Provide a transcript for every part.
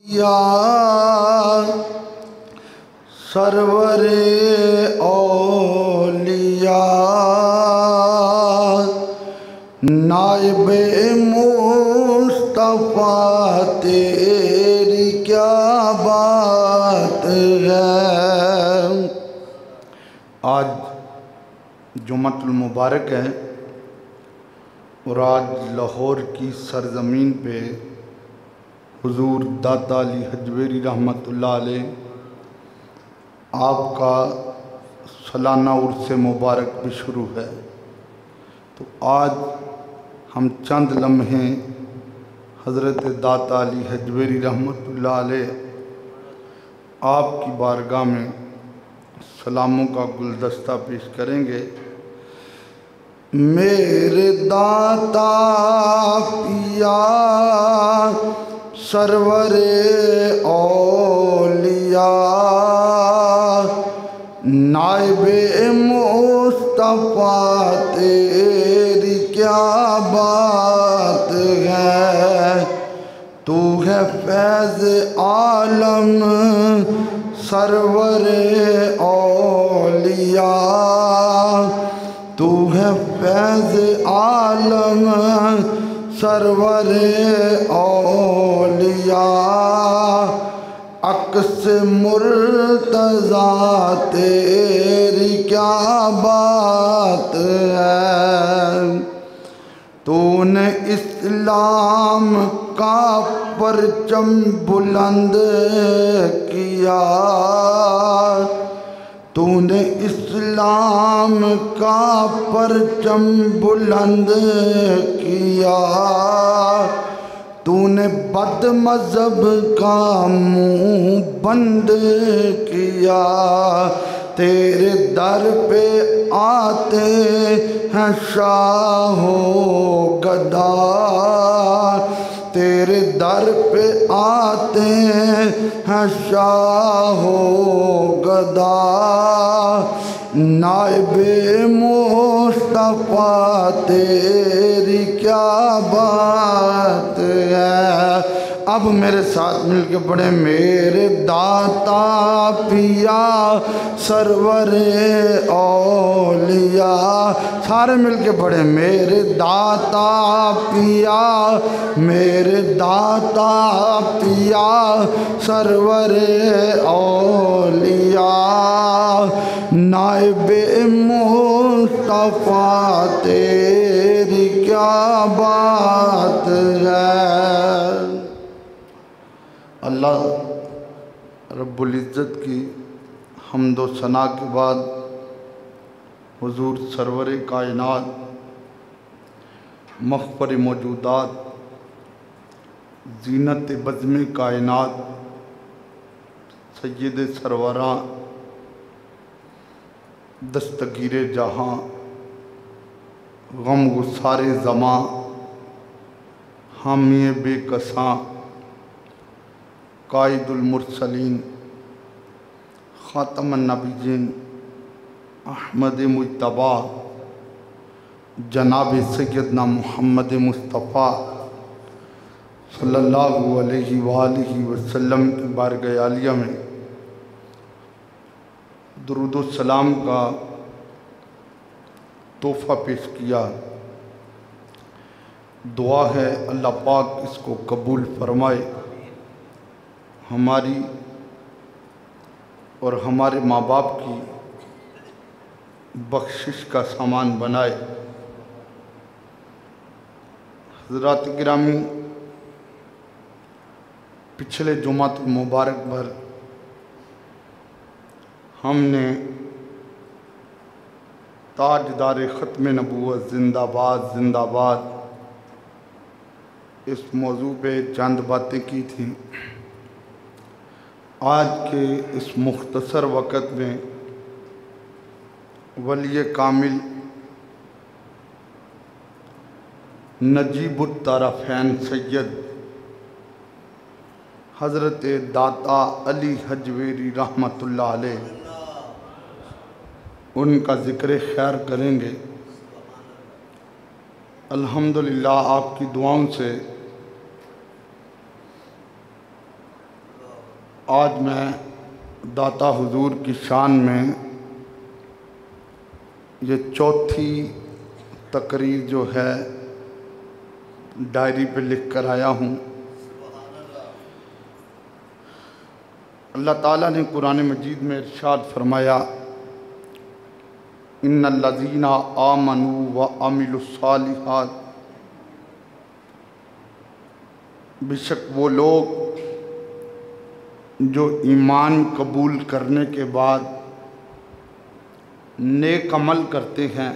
या सरवरे औलिया नाइबे मुस्तफ़ा तेरी क्या बात है। आज जुम्मतुल मुबारक है और आज लाहौर की सरज़मीन पे हुजूर दाता अली हजवेरी रहमतुल्लाह अलैह आपका सालाना उर्स मुबारक भी शुरू है। तो आज हम चंद लम्हे हज़रत दाता अली हजवेरी रहमतुल्लाह अलैह आपकी बारगाह में सलामों का गुलदस्ता पेश करेंगे। मेरे दाता पिया सरवरे औलिया नाइबे मुस्तफ़ा तेरी क्या बात है। तू है फैज़ आलम सरवरे औलिया, तू है फैज़ आलम सरवरे औलिया। अक्स मुर्तज़ा तेरी क्या बात है। तूने इस्लाम का परचम बुलंद किया, तूने इस्लाम का परचम बुलंद किया। तूने बद मज़हब का मुँह बंद किया। तेरे दर पे आते हैं शाहो गदा, तेरे दर पे आते हैं शाहो गदा। नाइबे मुस्तफ़ा तेरी क्या बात है। अब मेरे साथ मिलके पढ़े। मेरे दाता पिया सरवरे औलिया, सारे मिलके पढ़े। मेरे दाता पिया, मेरे दाता पिया सरवरे औलिया नाइबे मुस्तफ़ा तेरी क्या बात है। अल्लाह रब्बुल इज़्ज़त की हम्दो सना के बाद हुजूर सरवर कायनात मग़फ़र मौजूदात ज़ीनत बज़्म कायनात सय्यद सरवरां दस्तगीर जहाँ गम गुसारे ज़मां हामी बेकसां कायदुल मुरसलीन ख़ातमुन नबिय्यीन अहमद मुज्तबा जनाब सैयदना मुहम्मद मुस्तफ़ा सल्लल्लाहु अलैहि वालिहि वसल्लम की बारगाह आलिया में दुरूद व सलाम का तोहफ़ा पेश किया। दुआ है अल्लाह पाक इसको कबूल फरमाए, हमारी और हमारे माँ बाप की बख्शिश का सामान बनाए। हज़रात गिरामी, पिछले जुमात मुबारक भर हमने ताजदार ख़त्म नबूवत जिंदाबाद जिंदाबाद इस मौजू पे चंद बातें की थी। आज के इस मुख्तसर वक़्त में वली कामिल नजीबुत तारफ़ैन सैयद हज़रत दाता अली हजवेरी रहमतुल्लाह अलैह उनका ज़िक्र खैर करेंगे। अल्हम्दुलिल्लाह आपकी दुआओं से आज मैं दाता हुजूर की शान में ये चौथी तकरीर जो है डायरी पे लिख कर आया हूँ। अल्लाह ताला ने कुरान मजीद में इरशाद फरमाया, इन्नल्लज़ीना आमनू व अमिलुस्सालिहात, बेशक वो लोग जो ईमान कबूल करने के बाद नेक अमल करते हैं,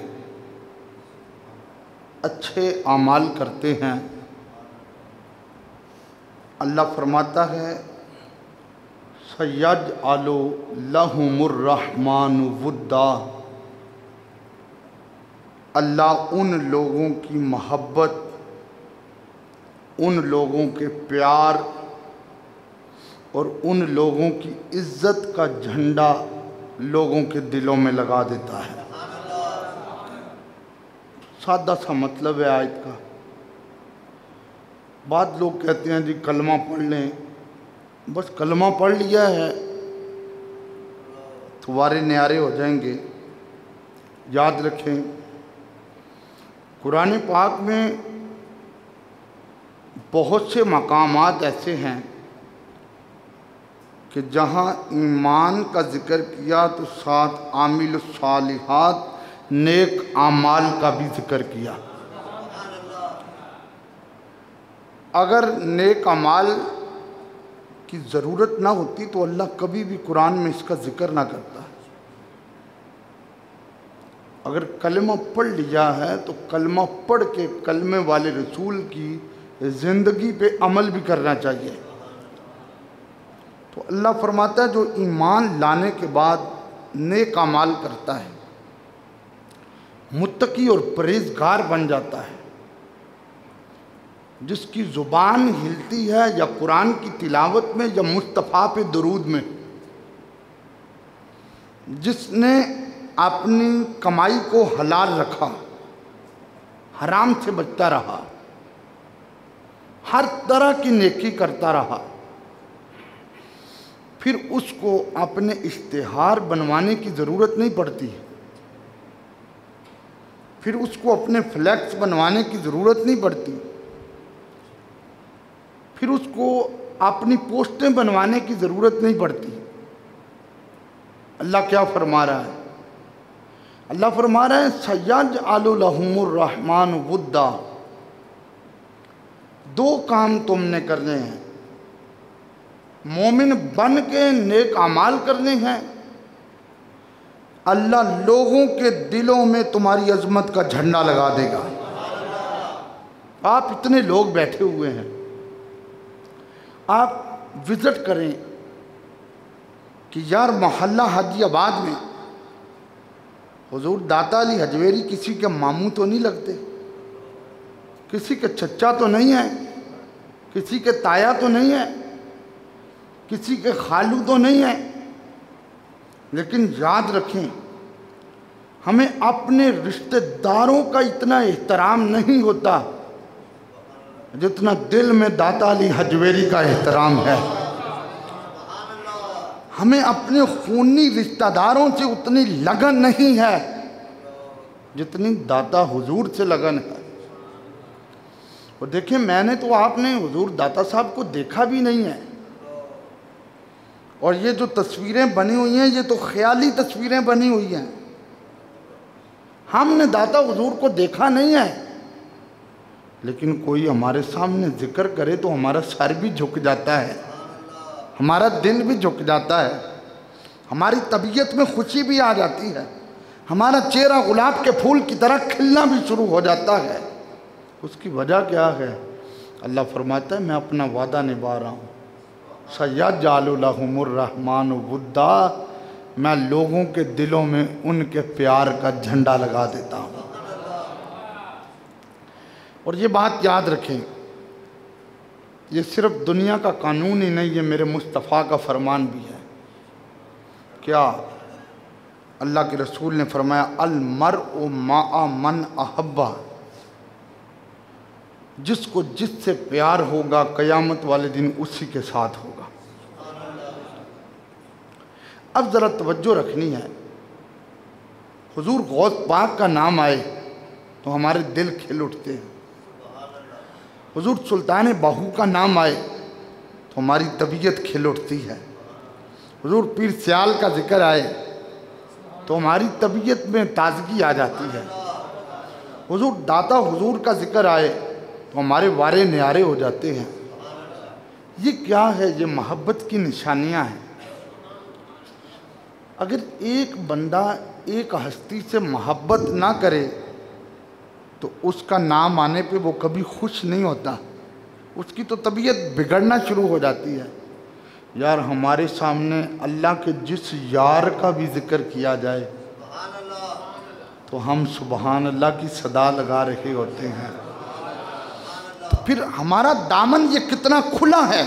अच्छे अमाल करते हैं। अल्लाह फरमाता है, सयजअलु लहुमुर रहमानु वुद्दा, अल्लाह उन लोगों की मोहब्बत, उन लोगों के प्यार और उन लोगों की इज़्ज़त का झंडा लोगों के दिलों में लगा देता है। सादा सा मतलब है आयत का। बाद लोग कहते हैं जी कलमा पढ़ लें, बस कलमा पढ़ लिया है तुम्हारे न्यारे हो जाएंगे। याद रखें, कुरान पाक में बहुत से मकामात ऐसे हैं कि जहाँ ईमान का ज़िक्र किया तो साथ आमिल सालिहात नेक आमाल का भी ज़िक्र किया। अगर नेक अमाल की ज़रूरत ना होती तो अल्लाह कभी भी कुरान में इसका ज़िक्र ना करता। अगर कलमा पढ़ लिया है तो कलमा पढ़ के कलमे वाले रसूल की ज़िंदगी पे अमल भी करना चाहिए। तो अल्लाह फरमाता है जो ईमान लाने के बाद नेक अमाल करता है, मुत्तकी और परहेज़गार बन जाता है, जिसकी ज़ुबान हिलती है या कुरान की तिलावत में या मुस्तफ़ा पे दुरूद में, जिसने अपनी कमाई को हलाल रखा, हराम से बचता रहा, हर तरह की नेकी करता रहा, फिर उसको अपने इश्तिहार बनवाने की ज़रूरत नहीं पड़ती, फिर उसको अपने फ्लैक्स बनवाने की ज़रूरत नहीं पड़ती, फिर उसको अपनी पोस्टें बनवाने की ज़रूरत नहीं पड़ती। अल्लाह क्या फरमा रहा है? अल्लाह फरमा रहा है, सयजअलु लहुमुर रहमानु वुद्दा, दो काम तुमने करने हैं। मोमिन बन के नेक अमाल करने हैं, अल्लाह लोगों के दिलों में तुम्हारी अजमत का झंडा लगा देगा। आप इतने लोग बैठे हुए हैं, आप विज़िट करें कि यार मोहल्ला हाजीआबाद में हुजूर दाता अली हजवेरी किसी के मामू तो नहीं लगते, किसी के चचा तो नहीं है, किसी के ताया तो नहीं है, किसी के खालू तो नहीं है। लेकिन याद रखें, हमें अपने रिश्तेदारों का इतना एहतराम नहीं होता जितना दिल में दाता अली हजवेरी का एहतराम है। हमें अपने खूनी रिश्तेदारों से उतनी लगन नहीं है जितनी दाता हुजूर से लगन है। और देखें, मैंने तो आपने हुजूर दाता साहब को देखा भी नहीं है, और ये जो तस्वीरें बनी हुई हैं ये तो ख्याली तस्वीरें बनी हुई हैं। हमने दाता हुजूर को देखा नहीं है, लेकिन कोई हमारे सामने जिक्र करे तो हमारा सर भी झुक जाता है, हमारा दिल भी झुक जाता है, हमारी तबीयत में खुशी भी आ जाती है, हमारा चेहरा गुलाब के फूल की तरह खिलना भी शुरू हो जाता है। उसकी वजह क्या है? अल्लाह फरमाता है, मैं अपना वादा निभा रहा हूँ। सयजअलु लहुमुर रहमानु वुद्दा, मैं लोगों के दिलों में उनके प्यार का झंडा लगा देता हूँ। और ये बात याद रखें, ये सिर्फ दुनिया का कानून ही नहीं, ये मेरे मुस्तफ़ा का फरमान भी है। क्या? अल्लाह के रसूल ने फरमाया, अल मरउ माअ मन अहब्बा, जिसको जिससे प्यार होगा क़यामत वाले दिन उसी के साथ होगा। अब ज़रा तवज्जो रखनी है। हुजूर गौस पाक का नाम आए तो हमारे दिल खिल उठते हैं। हुजूर सुल्तान बाहू का नाम आए तो हमारी तबीयत खिल उठती है। हुजूर पीर सियाल का जिक्र आए तो हमारी तबीयत में ताजगी आ जाती है। हुजूर दाता हुजूर का जिक्र आए तो हमारे वारे न्यारे हो जाते हैं। ये क्या है? ये मोहब्बत की निशानियां हैं। अगर एक बंदा एक हस्ती से मोहब्बत ना करे तो उसका नाम आने पे वो कभी खुश नहीं होता, उसकी तो तबीयत बिगड़ना शुरू हो जाती है। यार हमारे सामने अल्लाह के जिस यार का भी जिक्र किया जाए तो हम सुबहान अल्लाह की सदा लगा रहे होते हैं। तो फिर हमारा दामन ये कितना खुला है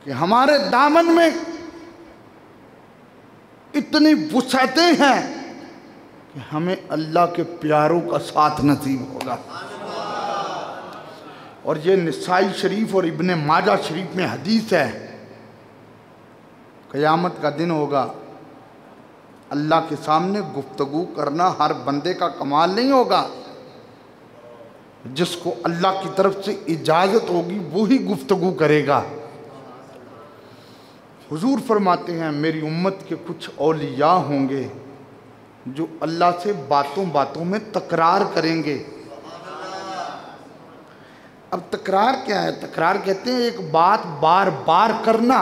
कि हमारे दामन में इतनी वुसअतें हैं कि हमें अल्लाह के प्यारों का साथ नसीब होगा। और ये निसाई शरीफ और इब्ने माजा शरीफ में हदीस है, क़यामत का दिन होगा, अल्लाह के सामने गुफ्तगू करना हर बंदे का कमाल नहीं होगा। जिसको अल्लाह की तरफ से इजाज़त होगी वो ही गुफ्तगू करेगा। हुजूर फरमाते हैं मेरी उम्मत के कुछ औलिया होंगे जो अल्लाह से बातों बातों में तकरार करेंगे। अब तकरार क्या है? तकरार कहते हैं एक बात बार बार करना।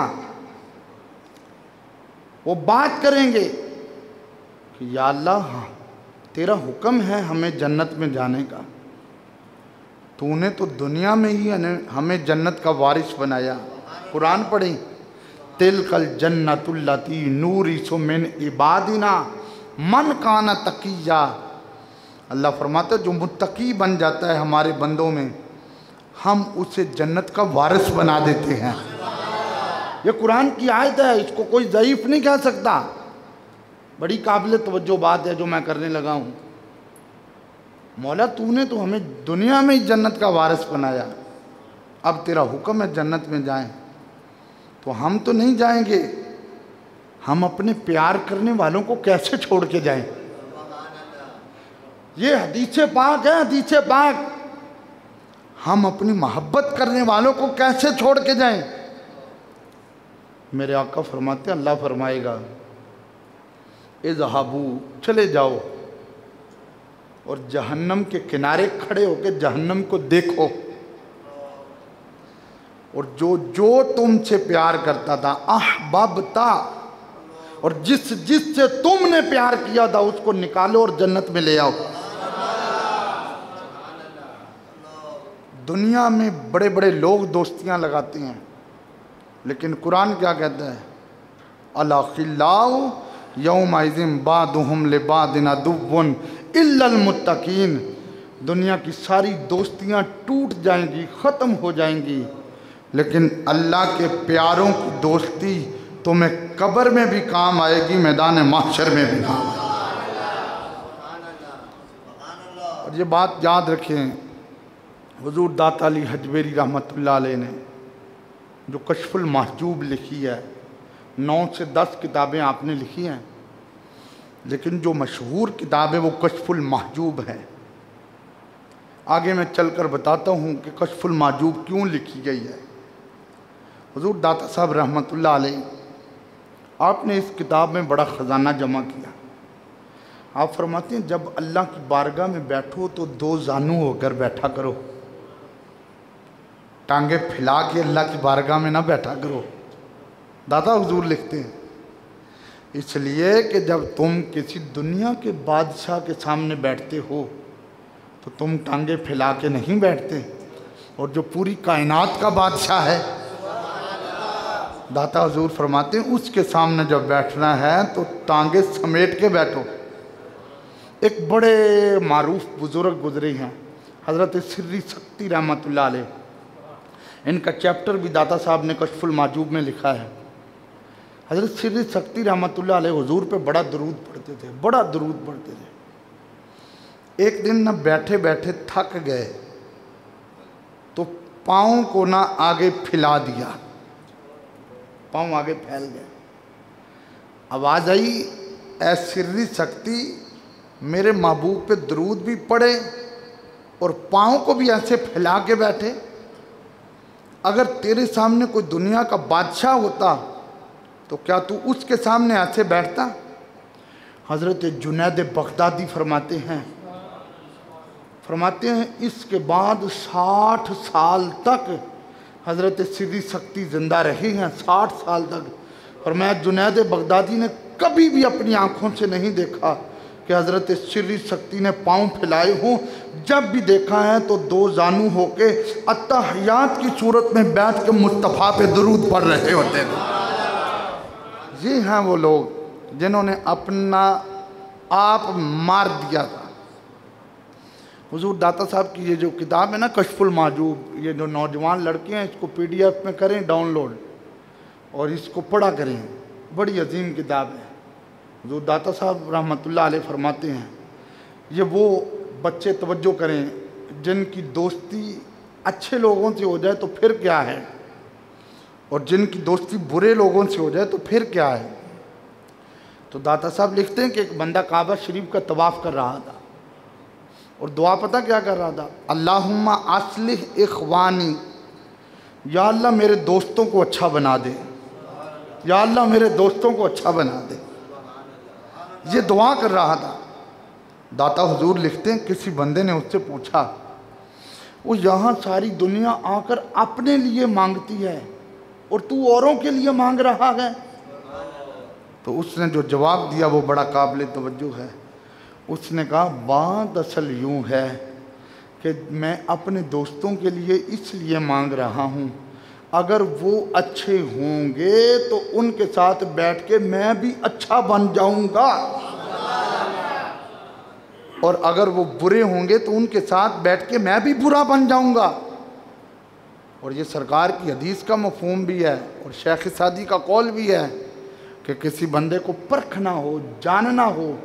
वो बात करेंगे कि या अल्लाह तेरा हुक्म है हमें जन्नत में जाने का, तूने तो दुनिया में ही हमें जन्नत का वारिस बनाया। कुरान पढ़ें, तिलकल जन्नतुल्लती नूरिसु मिन इबादिना मन काना तकिया। अल्लाह फरमाता है जो मुत्तकी बन जाता है हमारे बंदों में हम उसे जन्नत का वारिस बना देते हैं। ये कुरान की आयत है, इसको कोई ज़ईफ़ नहीं कह सकता। बड़ी काबिल तवज्जो बात है जो मैं करने लगा हूँ। मौला तूने तो हमें दुनिया में ही जन्नत का वारिस बनाया, अब तेरा हुक्म है जन्नत में जाएं, तो हम तो नहीं जाएंगे। हम अपने प्यार करने वालों को कैसे छोड़ के जाएं? ये हदीस पाक है, हदीस पाक। हम अपनी मोहब्बत करने वालों को कैसे छोड़ के जाएं? मेरे आका फरमाते हैं, अल्लाह फरमाएगा इज़हाबू चले जाओ और जहन्नम के किनारे खड़े होकर जहन्नम को देखो, और जो जो तुमसे प्यार करता था अहबबता, और जिससे तुमने प्यार किया था उसको निकालो और जन्नत में ले आओ। दुनिया में बड़े बड़े लोग दोस्तियां लगाते हैं, लेकिन कुरान क्या कहता है? अला खिल्लाउ यौमइज़िन बादुहुम लिबादिन अदुव्वुन इल्लल मुत्तकीन। दुनिया की सारी दोस्तियां टूट जाएंगी, ख़त्म हो जाएंगी, लेकिन अल्लाह के प्यारों की दोस्ती तुम्हें कब्र में भी काम आएगी, मैदान महशर में भी काम आएगी। और ये बात याद रखें, हुजूर दाता अली हजवेरी रहमतुल्लाह अलैह ने जो कश्फुल महजूब लिखी है, 9 से 10 किताबें आपने लिखी हैं, लेकिन जो मशहूर किताब है वो कश्फुल महजूब है। आगे मैं चलकर बताता हूँ कि कश्फुल महजूब क्यों लिखी गई है। हुजूर दाता साहब रहमतुल्लाह अलैह आपने इस किताब में बड़ा ख़जाना जमा किया। आप फरमाते हैं जब अल्लाह की बारगाह में बैठो तो 2 जानू होकर बैठा करो, टांगे फैला के अल्लाह की बारगाह में ना बैठा करो। दाता हुजूर लिखते हैं इसलिए कि जब तुम किसी दुनिया के बादशाह के सामने बैठते हो तो तुम टांगे फैला के नहीं बैठते, और जो पूरी कायनात का बादशाह है दाता हुजूर फरमाते हैं उसके सामने जब बैठना है तो टांगे समेट के बैठो। एक बड़े मारूफ बुज़ुर्ग गुजरे हैं हज़रत सिर्री सख्ती रहमतुल्लाह अलैह, इनका चैप्टर भी दाता साहब ने कश्फुल महजूब में लिखा है। हज़रत सिर्री सख्ती रहमतुल्लाह अलैह हुजूर पे बड़ा दरूद पढ़ते थे, बड़ा दरूद पढ़ते थे। एक दिन न बैठे बैठे थक गए तो पाँव को ना आगे फैला दिया, पाँव आगे फैल गए। आवाज़ आई, ऐ सिर्री शक्ति मेरे महबूब पे दरूद भी पढ़े और पाँव को भी ऐसे फैला के बैठे। अगर तेरे सामने कोई दुनिया का बादशाह होता तो क्या तू उसके सामने ऐसे बैठता? हज़रत जुनैद बगदादी फरमाते हैं इसके बाद 60 साल तक हज़रत सिर्री शक्ति ज़िंदा रहे हैं, 60 साल तक। और मैं जुनैद बगदादी ने कभी भी अपनी आँखों से नहीं देखा कि हज़रत सिर्री शक्ति ने पाँव फैलाए हों। जब भी देखा है तो दो जानू होके अत्तहियात की सूरत में बैठ के मुस्तफ़ा पे दरूद पढ़ रहे होते थे। ये हैं वो लोग जिन्होंने अपना आप मार दिया था। हुजूर दाता साहब की ये जो किताब है ना, कशफुल माजूब, ये जो नौजवान लड़के हैं इसको PDF में करें डाउनलोड और इसको पढ़ा करें, बड़ी अजीम किताब है। हुजूर दाता साहब रहमतुल्लाह अलैह फरमाते हैं, ये वो बच्चे तवज्जो करें जिनकी दोस्ती अच्छे लोगों से हो जाए तो फिर क्या है, और जिनकी दोस्ती बुरे लोगों से हो जाए तो फिर क्या है। तो दाता साहब लिखते हैं कि एक बंदा काबा शरीफ का तवाफ़ कर रहा था और दुआ पता क्या कर रहा था, अल्लाहुम्मा अस्लिह इख्वानी, या अल्लाह मेरे दोस्तों को अच्छा बना दे, या अल्लाह मेरे दोस्तों को अच्छा बना दे। ये दुआ कर रहा था। दाता हुजूर लिखते हैं किसी बंदे ने उससे पूछा, वो यहाँ सारी दुनिया आकर अपने लिए मांगती है और तू औरों के लिए मांग रहा है? तो उसने जो जवाब दिया वो बड़ा काबिल तवज्जो है। उसने कहा, बात असल यूँ है कि मैं अपने दोस्तों के लिए इसलिए मांग रहा हूँ, अगर वो अच्छे होंगे तो उनके साथ बैठ के मैं भी अच्छा बन जाऊँगा, और अगर वो बुरे होंगे तो उनके साथ बैठ के मैं भी बुरा बन जाऊँगा। और ये सरकार की हदीस का मफ़हूम भी है और शेख सादी का कौल भी है कि किसी बंदे को परखना हो, जानना हो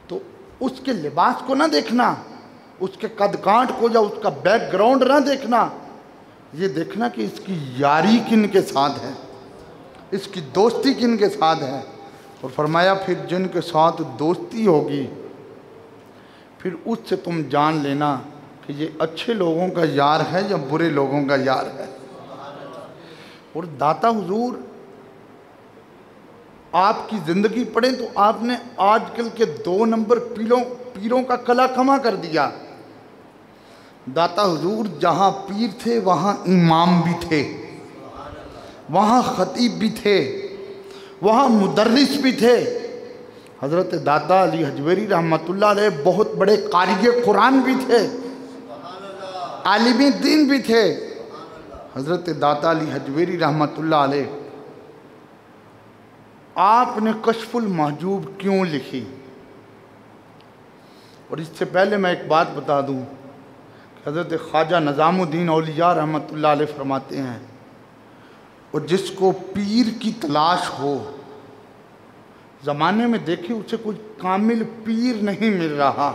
तो उसके लिबास को ना देखना, उसके कद कांट को या उसका बैकग्राउंड ना देखना, ये देखना कि इसकी यारी किन के साथ है, इसकी दोस्ती किन के साथ है। और फरमाया फिर जिनके साथ दोस्ती होगी फिर उससे तुम जान लेना कि ये अच्छे लोगों का यार है या बुरे लोगों का यार है। और दाता हुजूर आपकी ज़िंदगी पढ़ें तो आपने आजकल के 2 नंबर पीरों का कला कमा कर दिया। दाता हुजूर जहाँ पीर थे वहाँ इमाम भी थे, वहाँ ख़तीब भी थे, वहाँ मुदर्रिस भी थे। हज़रत दाता अली हजवेरी रहमतुल्लाह अलैह बहुत बड़े कारी कुरान भी थे, आलिम दीन भी थे। हज़रत दाता अली हजवेरी रहमतुल्लाह अलैह आपने कशफुल महजूब क्यों लिखी? और इससे पहले मैं एक बात बता दूं, हज़रत ख्वाजा निज़ामुद्दीन औलिया रहमतुल्लाह अलैह फरमाते हैं, और जिसको पीर की तलाश हो, ज़माने में देखिए उसे कोई कामिल पीर नहीं मिल रहा,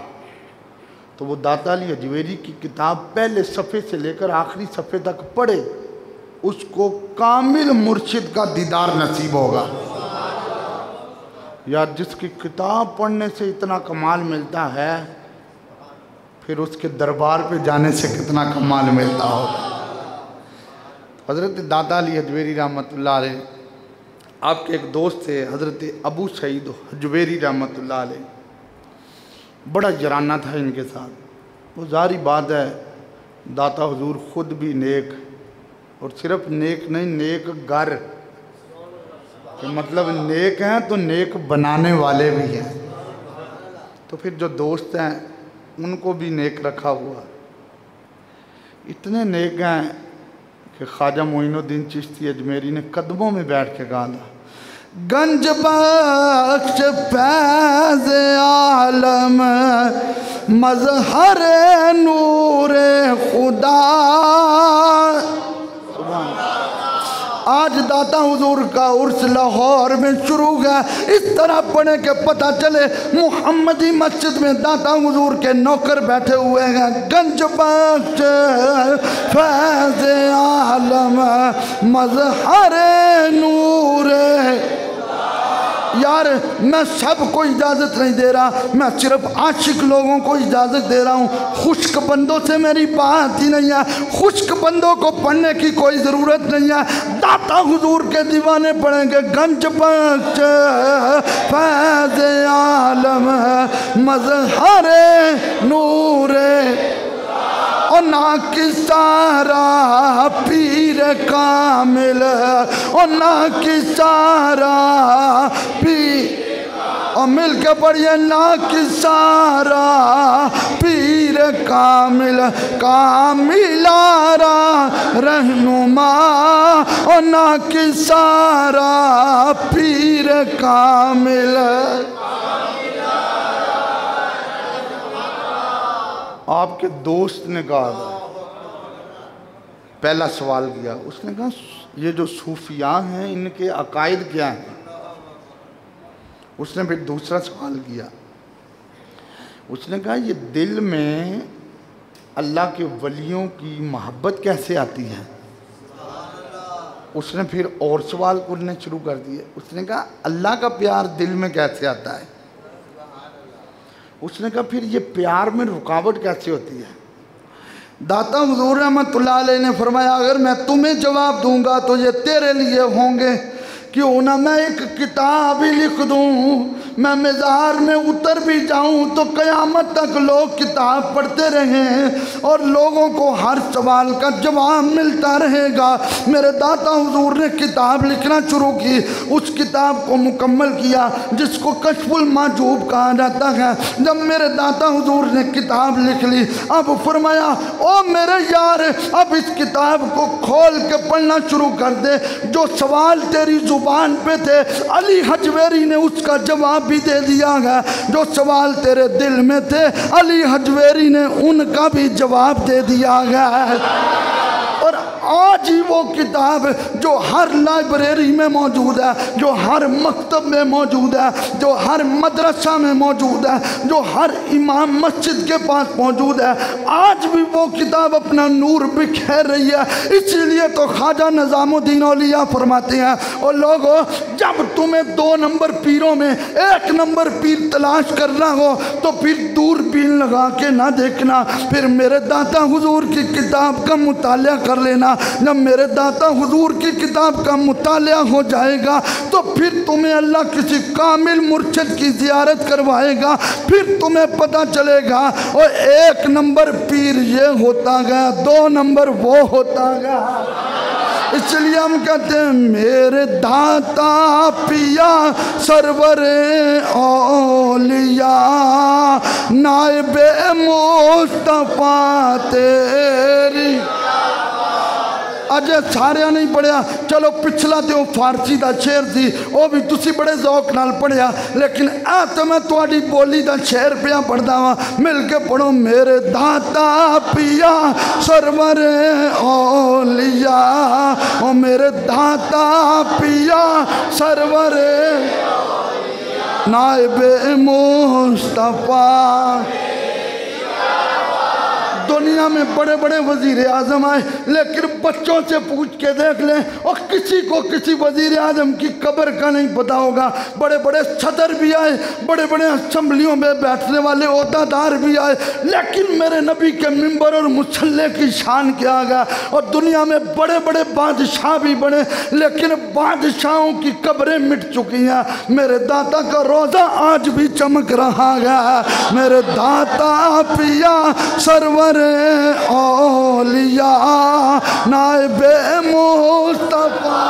तो वो दाता अली हजवेरी की किताब पहले सफ़े से लेकर आखिरी सफ़े तक पढ़े, उसको कामिल मुर्शिद का दीदार नसीब होगा। यार जिसकी किताब पढ़ने से इतना कमाल मिलता है, फिर उसके दरबार पे जाने से कितना कमाल मिलता होगा। हज़रत दाता अली हजवेरी रहमतुल्लाह अलैह, आपके एक दोस्त थे हज़रत अबू सईद हजवेरी रहमतुल्लाह अलैह, बड़ा जराना था इनके साथ। वो जारी बात है दाता हुजूर ख़ुद भी नेक, और सिर्फ नेक नहीं, नेक गर, मतलब नेक हैं तो नेक बनाने वाले भी हैं। तो फिर जो दोस्त हैं उनको भी नेक रखा हुआ। इतने नेक हैं कि ख्वाजा मोइनुद्दीन चिश्ती अजमेरी ने कदमों में बैठ के कहा था, गंज बख्श फैज़ आलम मज़हर नूर खुदा। आज दाता हुजूर का उर्स लाहौर में शुरू हुआ। इस तरह पढ़े के पता चले मुहम्मदी मस्जिद में दाता हुजूर के नौकर बैठे हुए हैं। गंज बख्श फैज़ आलम मज़हर नूर, यार मैं सबको इजाज़त नहीं दे रहा, मैं सिर्फ आशिक लोगों को इजाज़त दे रहा हूँ। खुश्क बंदों से मेरी बात ही नहीं है, खुश्क बंदों को पढ़ने की कोई ज़रूरत नहीं है। दाता हुजूर के दीवाने पढ़ेंगे। गंज बख्श फैज़ आलम मज़हरे नूरे और ना किसारा पीर कामिल और ना किसारा पीर और मिल के पढ़िए ना किसारा पीर कामिल कामिलारा रहनुमा और ना किसारा पीर कामिल। आपके दोस्त ने कहा, पहला सवाल किया, उसने कहा ये जो सूफिया हैं इनके अकायद क्या हैं। उसने फिर दूसरा सवाल किया, उसने कहा ये दिल में अल्लाह के वलियों की मोहब्बत कैसे आती है। उसने फिर और सवाल करने शुरू कर दिए। उसने कहा अल्लाह का प्यार दिल में कैसे आता है। उसने कहा फिर ये प्यार में रुकावट कैसे होती है। दाता हुजूर रहमतुल्लाह अलैह ने फरमाया अगर मैं तुम्हें जवाब दूंगा तो ये तेरे लिए होंगे, क्यों ना मैं एक किताब ही लिख दूं, मैं मज़ार में उतर भी जाऊं तो क़यामत तक लोग किताब पढ़ते रहें और लोगों को हर सवाल का जवाब मिलता रहेगा। मेरे दाता हुजूर ने किताब लिखना शुरू की, उस किताब को मुकम्मल किया जिसको कश्फुल माजूब कहा जाता है। जब मेरे दाता हुजूर ने किताब लिख ली, अब फरमाया ओ मेरे यार अब इस किताब को खोल के पढ़ना शुरू कर दे। जो सवाल तेरी जुबान पे थे अली हजवेरी ने उसका जवाब भी दे दिया है, जो सवाल तेरे दिल में थे अली हजवेरी ने उनका भी जवाब दे दिया है। और आज ही वो किताब जो हर लाइब्रेरी में मौजूद है, जो हर मकतब में मौजूद है, जो हर मदरसा में मौजूद है, जो हर इमाम मस्जिद के पास मौजूद है, आज भी वो किताब अपना नूर बिखेर रही है। इसीलिए तो ख्वाजा निज़ामुद्दीन औलिया फरमाते हैं और लोगों जब तुम्हें 2 नंबर पीरों में 1 नंबर पीर तलाश करना हो तो फिर दूरबीन लगा के ना देखना, फिर मेरे दाता हुजूर की किताब का मुतालिया कर लेना। जब मेरे दाता हुजूर की किताब का मुतालिया हो जाएगा तो फिर तुम्हें अल्लाह किसी कामिल मुर्शिद की ज़ियारत करवाएगा, फिर तुम्हें पता चलेगा और 1 नंबर पीर ये होता गया, 2 नंबर वो होता गया। इसलिए हम कहते हैं मेरे दाता पिया सरवरे औलिया नाइबे मुस्तफा तेरी। अजय सारिया नहीं पढ़िया, चलो पिछला तो फारसी का शेर थी वह भी तुसी बड़े जौक नाल पढ़िया, लेकिन आ तो मैं थोड़ी बोली का शेर पिया पढ़ता वा। मिल के पढ़ो मेरे दाता पिया सरवर औलिया ओ मेरे दाता पिया सरवर नाइबे मुस्तफा। दुनिया में बड़े बड़े वजीर आजम आए, लेकिन बच्चों से पूछ के देख लें और किसी को किसी वजीर आजम की कब्र का नहीं पता होगा। बड़े बड़े सदर भी आए, बड़े बड़े असम्बलियों में बैठने वाले ओहदेदार भी आए, लेकिन मेरे नबी के मिंबर और मुसल्ले की शान क्या गया। और दुनिया में बड़े बड़े बादशाह भी बने, लेकिन बादशाहों की कब्रें मिट चुकी हैं। मेरे दाता का रोज़ा आज भी चमक रहा है। मेरे दाता पिया सरवर औलिया नाइबे मुस्तफा।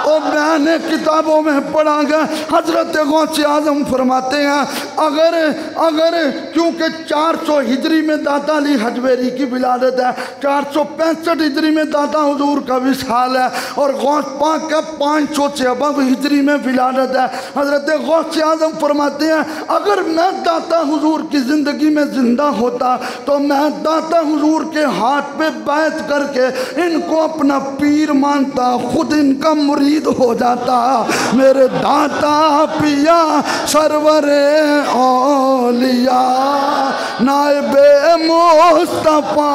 और मैंने किताबों में पढ़ा गया हजरत गौसे आजम फरमाते हैं अगर क्योंकि 400 हिजरी में दाता अली हजवेरी की विलादत है, 465 हिजरी में दाता हुजूर का विसाल है और गौस पाक का 500 से अबव हिजरी में विलादत है। हजरत गौसे आजम फरमाते हैं अगर मैं दाता हुजूर की ज़िंदगी में ज़िंदा होता तो मैं दाता हुजूर के हाथ पे बैत करके इनको अपना पीर मानता, खुद इनका मुरीद हो जाता। मेरे दाता पिया सरवरे औलिया नाइबे मुस्तफा।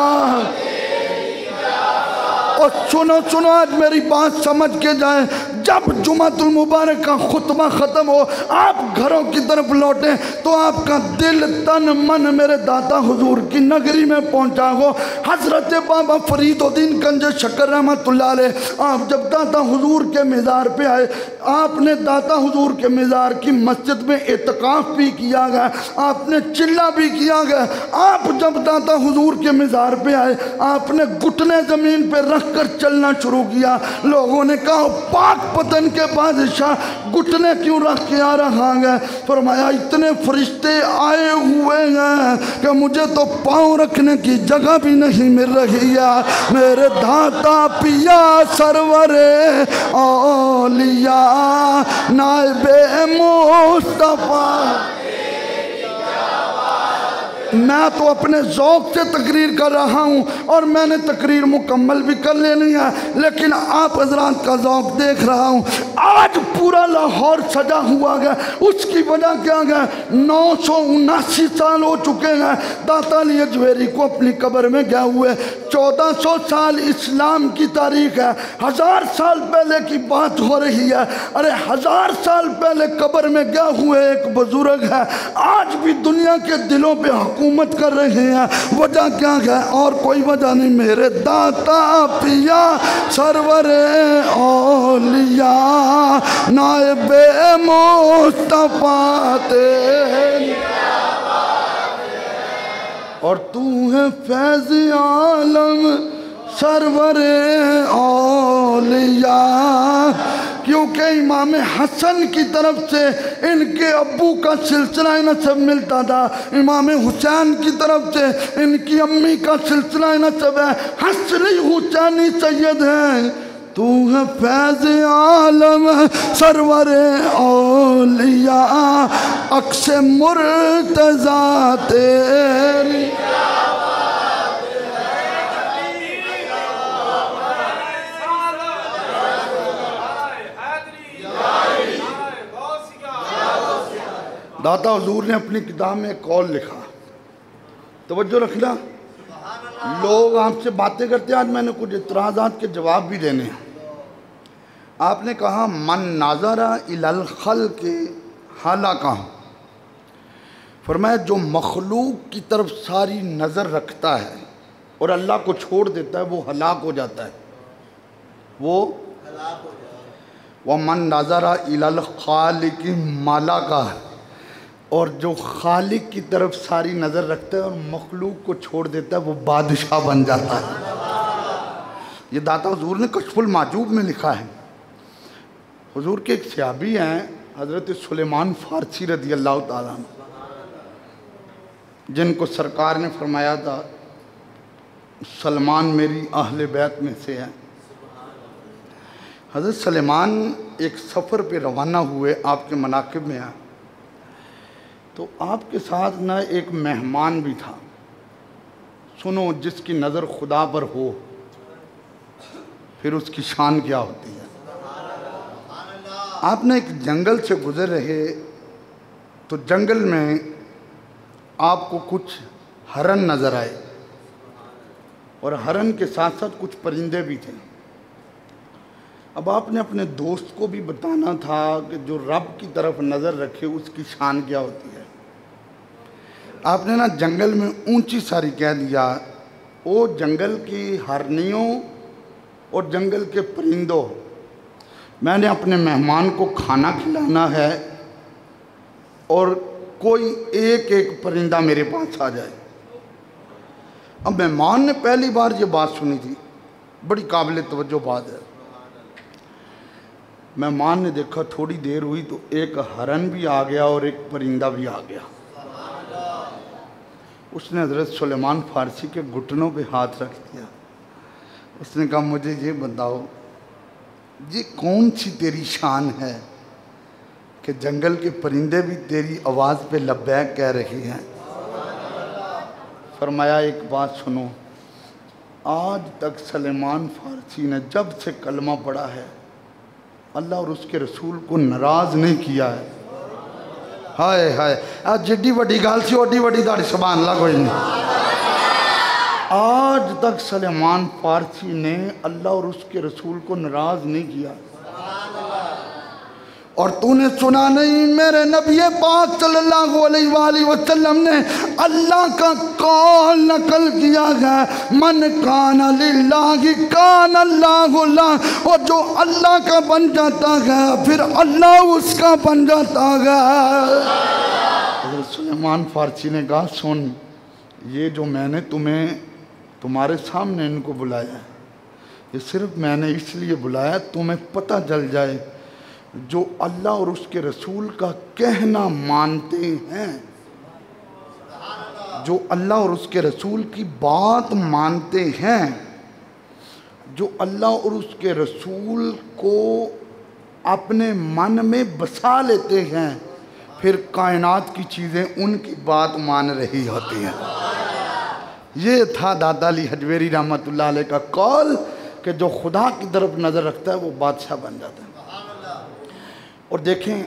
और सुनो सुनो आज मेरी बात समझ के जाए, जब जुमातुल मुबारक का खुतबा ख़त्म हो, आप घरों की तरफ लौटें तो आपका दिल तन मन मेरे दाता हुजूर की नगरी में पहुंचा हो। हज़रत बाबा फरीदुद्दीन गंज शक्कर रहमतुल्लाह अलैह, आप जब दाता हुजूर के मज़ार पे आए, आपने दाता हुजूर के मज़ार की मस्जिद में इत्काफ भी किया गया, आपने चिल्ला भी किया गया। आप जब दाता हुजूर के मज़ार पे आए, आपने घुटने ज़मीन पे रख कर चलना शुरू किया। लोगों ने कहा पाक पतन के बादशाह घुटने क्यों रख के आ रहा है? फरमाया इतने फरिश्ते आए हुए हैं कि मुझे तो पाँव रखने की जगह भी नहीं मिल रही है। मेरे दाता पिया सरवरे औलिया नाइबे मुस्तफा, मैं तो अपने ज़ौक़ से तकरीर कर रहा हूँ और मैंने तकरीर मुकम्मल भी कर लेनी है, लेकिन आप हज़रात का ज़ौक़ देख रहा हूँ। आज पूरा लाहौर सजा हुआ है, उसकी वजह क्या है? 979 साल हो चुके हैं दाता अली अजमेरी को अपनी कब्र में गए हुए। 1400 साल इस्लाम की तारीख है, 1000 साल पहले की बात हो रही है। अरे 1000 साल पहले कब्र में गए हुए एक बुजुर्ग है, आज भी दुनिया के दिलों पे हुकूमत कर रहे हैं। वजह क्या है? और कोई वजह नहीं, मेरे दाता पिया सरवरे औलिया नाइबे मुस्तफा तेरी, और तू है फैज़ आलम सरवरे औलिया। क्योंकि इमाम हसन की तरफ से इनके अब्बू का सिलसिला नसब मिलता था, इमाम हुसैन की तरफ से इनकी अम्मी का सिलसिला नसब है। हसनी हुसैनी सैयद हैं। तू है फैज़ आलम सरवरे औलिया अक्स मुर्तज़ा तेरी, दाता हुजूर ने अपनी किताब में एक कौल लिखा, तवज्जो रखना। लोग आपसे बातें करते हैं, आज मैंने कुछ इतराज़ात के जवाब भी देने हैं। आपने कहा मन नाज़रा इलल खल्क़ि हलका, फरमाया जो मखलूक की तरफ सारी नज़र रखता है और अल्लाह को छोड़ देता है वो हलाक हो जाता है, वो वह मन नाज़रा इलल खालिक़ि मलका, और जो खालिक की तरफ सारी नज़र रखता है और मखलूक को छोड़ देता है वो बादशाह बन जाता है। ये दाता हुजूर ने कश्फुल माजूब में लिखा है। हुजूर के एक सहाबी हैं हज़रत सुलेमान फ़ारसी रज़ी अल्लाह ताला अन्हु, जिनको सरकार ने फरमाया था सलमान मेरी अहले बैत में से है। हज़रत सलेमान एक सफ़र पे रवाना हुए, आपके मनाक़िब में आए तो आपके साथ ना एक मेहमान भी था। सुनो, जिसकी नज़र खुदा पर हो फिर उसकी शान क्या होती है। आपने एक जंगल से गुज़र रहे तो जंगल में आपको कुछ हरन नज़र आए और हरन के साथ साथ कुछ परिंदे भी थे। अब आपने अपने दोस्त को भी बताना था कि जो रब की तरफ नज़र रखे उसकी शान क्या होती है। आपने ना जंगल में ऊंची सारी कह दिया, ओ जंगल की हरनियों और जंगल के परिंदों, मैंने अपने मेहमान को खाना खिलाना है और कोई एक एक परिंदा मेरे पास आ जाए। अब मेहमान ने पहली बार ये बात सुनी थी, बड़ी काबिल तवज्जो बात है। मेहमान ने देखा, थोड़ी देर हुई तो एक हरन भी आ गया और एक परिंदा भी आ गया। उसने हज़रत सुलेमान फ़ारसी के घुटनों पे हाथ रख दिया। उसने कहा मुझे ये बताओ, ये कौन सी तेरी शान है कि जंगल के परिंदे भी तेरी आवाज़ पे लब्बैक कह रही हैं। फरमाया एक बात सुनो, आज तक सलेमान फ़ारसी ने जब से कलमा पढ़ा है अल्लाह और उसके रसूल को नाराज़ नहीं किया है। हाय हाय, आज जिड्डी वड्डी गाल सी ओडी वड्डी दाढ़ी सुभान अल्लाह कोई नहीं। आज तक सलेमान फ़ारसी ने अल्लाह और उसके रसूल को नाराज़ नहीं किया। और तूने सुना नहीं मेरे नबी पाक सल्लल्लाहु अलैहि वसल्लम ने अल्लाह का कौल नकल किया है, मन कान लिल्लाहि कान अल्लाहु लह। और जो अल्लाह का बन जाता है फिर अल्लाह उसका बन जाता है। हज़रत सुलेमान फारसी ने कहा, सुन, ये जो मैंने तुम्हारे सामने इनको बुलाया, ये सिर्फ मैंने इसलिए बुलाया तुम्हें पता चल जाए, जो अल्लाह और उसके रसूल का कहना मानते हैं, जो अल्लाह और उसके रसूल की बात मानते हैं, जो अल्लाह और उसके रसूल को अपने मन में बसा लेते हैं, फिर कायनात की चीज़ें उनकी बात मान रही होती हैं। ये था दादा अली हजवेरी रहमतुल्लाह अलैह का कौल कि जो खुदा की तरफ नज़र रखता है वो बादशाह बन जाता है। और देखें,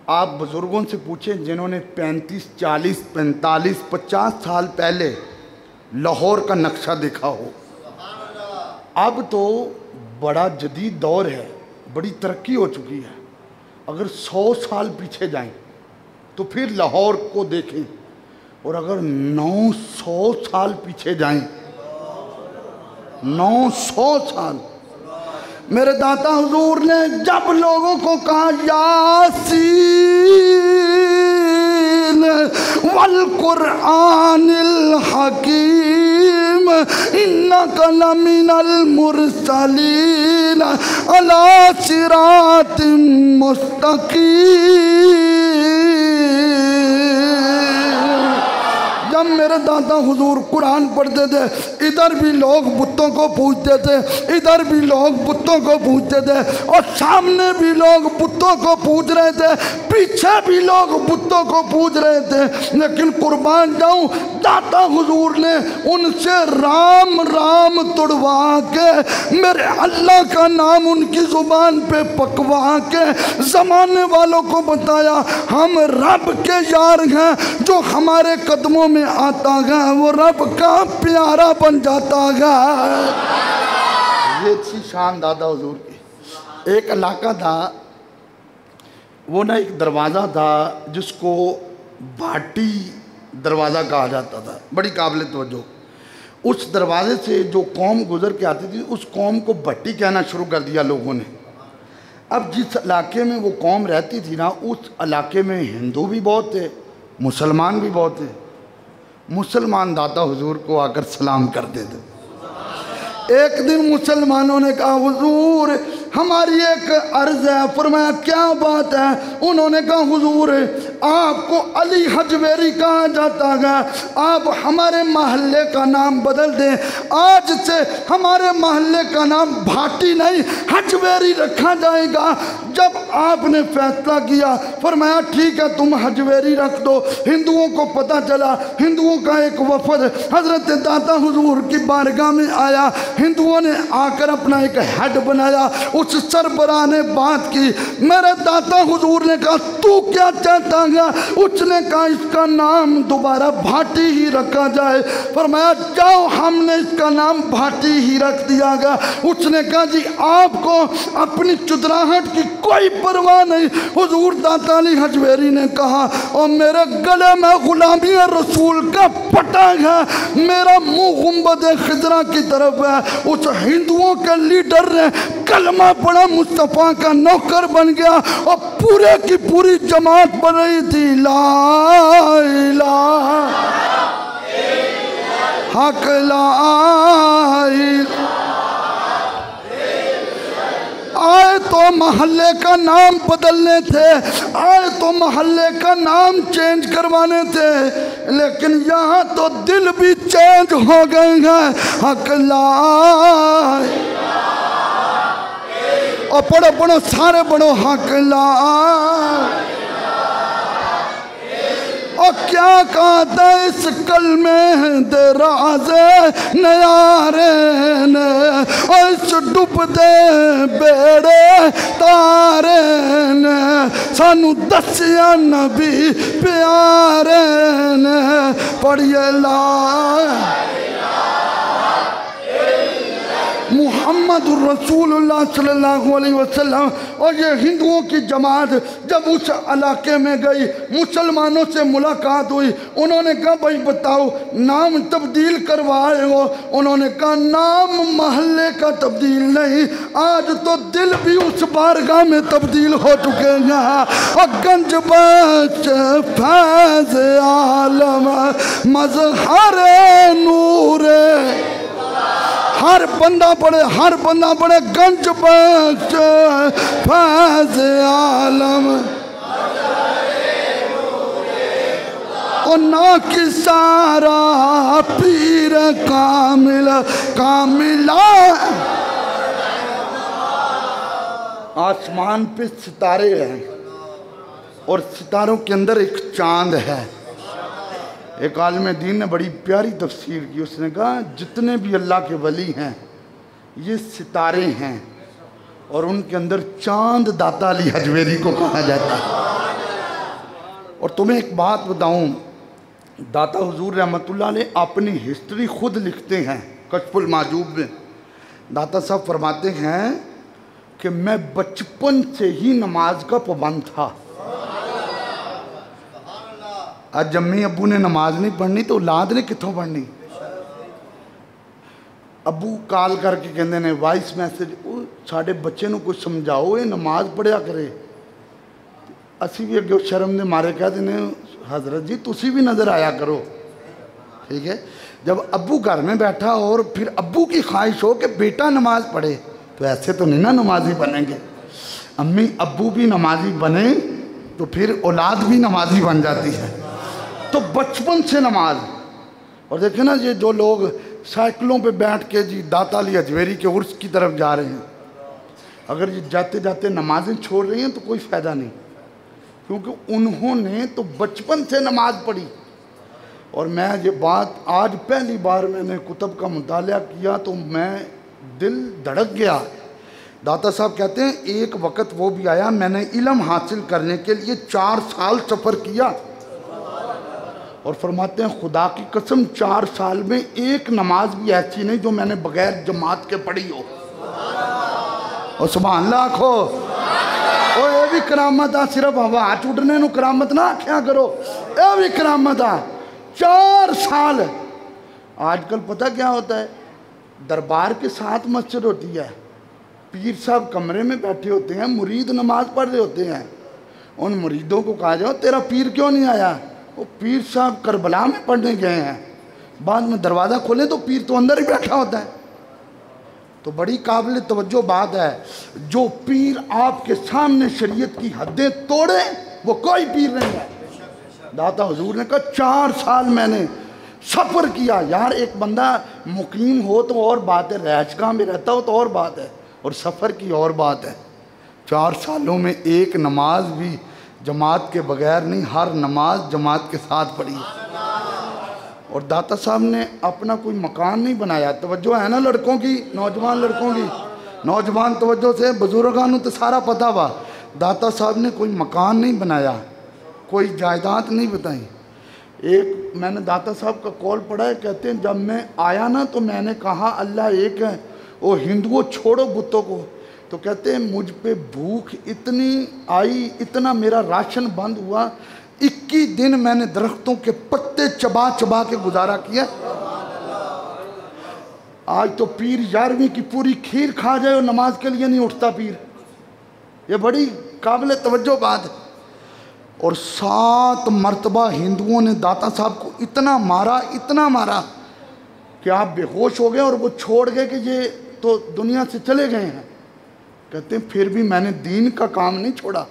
आप बुज़ुर्गों से पूछें जिन्होंने 35, 40, 45, 50 साल पहले लाहौर का नक्शा देखा हो। अब तो बड़ा जदीद दौर है, बड़ी तरक्की हो चुकी है। अगर 100 साल पीछे जाएं तो फिर लाहौर को देखें, और अगर 900 साल पीछे जाएं, 900 साल, मेरे दाता हुजूर ने जब लोगों को कहा यासीन वल कुरआनिल हकीम इन्नका लमिनल मुरसलीन अला सिरातिम मुस्तकीम। जब मेरे दादा हुजूर कुरान पढ़ते थे, इधर भी लोग बुतों को पूजते थे, इधर भी लोग बुतों को पूजते थे, और सामने भी लोग बुतों को पूज रहे थे, पीछे भी लोग बुतों को पूज रहे थे। लेकिन कुर्बान जाऊं, दादा हुजूर ने उनसे राम राम तुड़वा के मेरे अल्लाह का नाम उनकी जुबान पे पकवा के जमाने वालों को बताया, हम रब के यार हैं, जो हमारे कदमों में आता है वो रब का प्यारा बन जाता है। ये थी शान दादा हुजूर की। एक इलाका था, वो ना एक दरवाज़ा था जिसको भाटी दरवाज़ा कहा जाता था, बड़ी काबिल तवज्जो। उस दरवाजे से जो कौम गुजर के आती थी, उस कौम को भट्टी कहना शुरू कर दिया लोगों ने। अब जिस इलाके में वो कौम रहती थी ना, उस इलाके में हिंदू भी बहुत थे, मुसलमान भी बहुत थे। मुसलमान दाता हुजूर को आकर सलाम करते थे। एक दिन मुसलमानों ने कहा, हुजूर हमारी एक अर्ज है। फरमाया, क्या बात है? उन्होंने कहा, हुजूर आपको अली हजवेरी कहा जाता है, आप हमारे महल्ले का नाम बदल दें, आज से हमारे महल्ले का नाम भाटी नहीं हजवेरी रखा जाएगा। जब आपने फैसला किया, फरमाया ठीक है तुम हजवेरी रख दो। हिंदुओं को पता चला, हिंदुओं का एक वफद हजरत दाता हुजूर की बारगाह में आया। हिंदुओं ने आकर अपना एक हेड बनाया, उस सरबराह ने बात की। मेरे दाता हुजूर ने कहा, तू क्या चाहता है? उसने कहा, इसका नाम दोबारा भाटी ही रखा जाए। फरमाया, जाओ, हमने इसका नाम भाटी ही रख दिया गया। उसने कहा, जी आपको अपनी चुदराहट की कोई परवाह नहीं। हुजूर दाता अली हजवेरी ने कहा, और मेरे गले में गुलामी रसूल का पटा है, मेरा मुंह गुंबद खिजरा की तरफ है। उस हिंदुओं के लीडर ने कलमा पड़ा, मुस्तफ़ा का नौकर बन गया, और पूरे की पूरी जमात बन रही थी, ला इलाहा हक ला इलाहा। आए तो मोहल्ले का नाम बदलने थे, आए तो मोहल्ले का नाम चेंज करवाने थे, लेकिन यहाँ तो दिल भी चेंज हो गए हैं। हक ला और पढ़ो पढ़ो सारे पढ़ो, हक ला। और क्या कहता इस कलमे दे राज़े नयारे ने, और इस डुबदे बेड़े तारे ने, सानू दसिया नबी प्यारे ने। पढ़िए ला मुहम्मदुर रसूलुल्लाह सल्लल्लाहु अलैहि वसल्लम। और ये हिंदुओं की जमात जब उस इलाके में गई, मुसलमानों से मुलाकात हुई, उन्होंने कहा भाई बताओ नाम तब्दील करवाए हो? उन्होंने कहा नाम महल्ले का तब्दील नहीं, आज तो दिल भी उस बारगाह में तब्दील हो चुके हैं। और गंज बख्श फैज़ आलम मज़हर नूरे, हर बंदा पढ़े, हर बंदा पढ़े गंज बख्श फैज़ आलम और ना कि सारा पीर कामिल कामिला। आसमान पे सितारे हैं और सितारों के अंदर एक चांद है। एक आलिम दीन ने बड़ी प्यारी तफसीर की, उसने कहा जितने भी अल्लाह के वली हैं ये सितारे हैं और उनके अंदर चांद दाता अली हजवेरी को कहा जाता है। और तुम्हें एक बात बताऊं, दाता हुजूर रहमतुल्लाह अलैह अपनी हिस्ट्री खुद लिखते हैं कश्फुल माजूब में। दाता साहब फरमाते हैं कि मैं बचपन से ही नमाज का पाबंद था। आज जम्मी अबू ने नमाज नहीं पढ़नी तो औलाद ने कितों पढ़नी? अबू काल करके कहते ने वॉइस मैसेज, साढ़े बच्चे को कुछ समझाओ ये नमाज पढ़िया करे। असी भी अगे शर्म के मारे कह देने हजरत जी तुसी भी नज़र आया करो, ठीक है। जब अबू घर में बैठा और फिर अबू की ख्वाहिश हो कि बेटा नमाज पढ़े, तो ऐसे तो नहीं ना नमाजी बनेंगे। अम्मी अबू भी नमाजी बने तो फिर औलाद भी नमाजी बन जाती है। तो बचपन से नमाज। और देखे ना ये जो लोग साइकिलों पे बैठ के जी दाता अली हजवेरी के उर्स की तरफ जा रहे हैं, अगर ये जाते जाते नमाजें छोड़ रही हैं तो कोई फ़ायदा नहीं, क्योंकि उन्होंने तो बचपन से नमाज पढ़ी। और मैं ये बात आज पहली बार मैंने कुतुब का मुताला किया तो मैं दिल धड़क गया। दाता साहब कहते हैं एक वक़्त वो भी आया, मैंने इल्म हासिल करने के लिए 4 साल सफ़र किया। और फरमाते हैं खुदा की कसम 4 साल में एक नमाज भी ऐसी नहीं जो मैंने बगैर जमात के पढ़ी हो। और सुभान अल्लाह आखो, ओ ये भी करामत आ, सिर्फ हवा चुटने नू करामत ना आख्या करो, ये भी करामत आ। 4 साल। आजकल पता क्या होता है, दरबार के साथ मस्जिद होती है, पीर साहब कमरे में बैठे होते हैं, मुरीद नमाज पढ़ रहे होते हैं। उन मुरीदों को कहा जाओ तेरा पीर क्यों नहीं आया? वो पीर साहब करबला में पढ़ने गए हैं। बाद में दरवाज़ा खोले तो पीर तो अंदर ही बैठा होता है। तो बड़ी काबिल तवज्जो बात है, जो पीर आपके सामने शरीयत की हदें तोड़े वो कोई पीर नहीं है। दाता हुजूर ने कहा 4 साल मैंने सफ़र किया। यार एक बंदा मुकीम हो तो और बात है, रहशगाह में रहता हो तो और बात है, और सफ़र की और बात है। 4 सालों में एक नमाज भी जमात के बगैर नहीं, हर नमाज जमात के साथ पढ़ी। और दाता साहब ने अपना कोई मकान नहीं बनाया। तवज्जो है ना लड़कों की, नौजवान लड़कों की, नौजवान तवज्जो से, बुजुर्गानों तो सारा पता हुआ। दाता साहब ने कोई मकान नहीं बनाया, कोई जायदाद नहीं बताई। एक मैंने दाता साहब का कॉल पढ़ा है, कहते हैं जब मैं आया ना तो मैंने कहा अल्लाह एक है, वो हिंदुओं छोड़ो बुतों को। तो कहते हैं मुझ पे भूख इतनी आई, इतना मेरा राशन बंद हुआ, 21 दिन मैंने दरख्तों के पत्ते चबा चबा के गुजारा किया। आज तो पीर 11वीं की पूरी खीर खा जाए और नमाज के लिए नहीं उठता पीर। ये बड़ी काबिल तवज्जो बात है। और 7 मरतबा हिंदुओं ने दाता साहब को इतना मारा, इतना मारा कि आप बेहोश हो गए और वो छोड़ गए कि ये तो दुनिया से चले गए हैं। कहते हैं फिर भी मैंने दीन का काम नहीं छोड़ा।